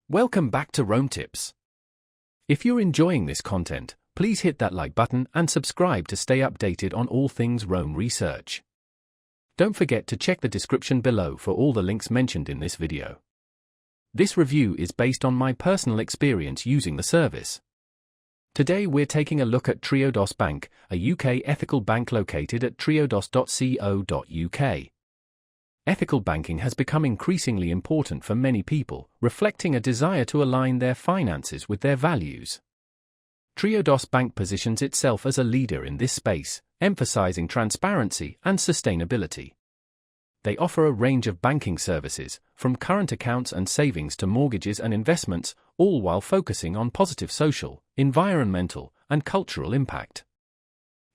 Welcome back to Rome Tips. If you're enjoying this content, please hit that like button and subscribe to stay updated on all things Rome research. Don't forget to check the description below for all the links mentioned in this video. This review is based on my personal experience using the service. Today we're taking a look at Triodos Bank, a UK ethical bank located at triodos.co.uk. Ethical banking has become increasingly important for many people, reflecting a desire to align their finances with their values. Triodos Bank positions itself as a leader in this space, emphasizing transparency and sustainability. They offer a range of banking services, from current accounts and savings to mortgages and investments, all while focusing on positive social, environmental, and cultural impact.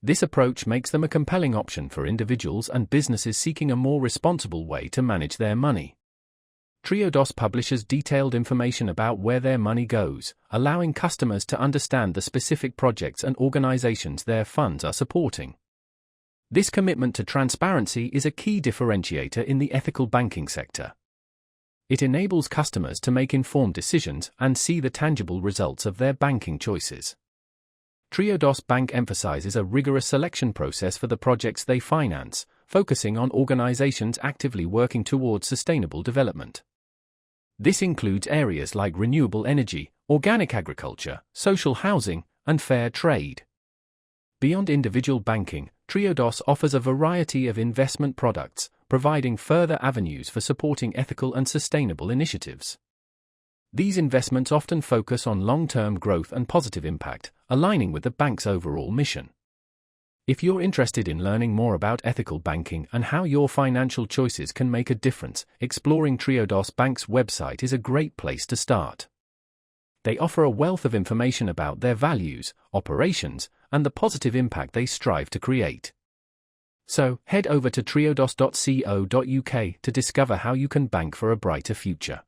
This approach makes them a compelling option for individuals and businesses seeking a more responsible way to manage their money. Triodos publishes detailed information about where their money goes, allowing customers to understand the specific projects and organizations their funds are supporting. This commitment to transparency is a key differentiator in the ethical banking sector. It enables customers to make informed decisions and see the tangible results of their banking choices. Triodos Bank emphasizes a rigorous selection process for the projects they finance, focusing on organizations actively working towards sustainable development. This includes areas like renewable energy, organic agriculture, social housing, and fair trade. Beyond individual banking, Triodos offers a variety of investment products, providing further avenues for supporting ethical and sustainable initiatives. These investments often focus on long-term growth and positive impact, aligning with the bank's overall mission. If you're interested in learning more about ethical banking and how your financial choices can make a difference, exploring Triodos Bank's website is a great place to start. They offer a wealth of information about their values, operations, and the positive impact they strive to create. So, head over to triodos.co.uk to discover how you can bank for a brighter future.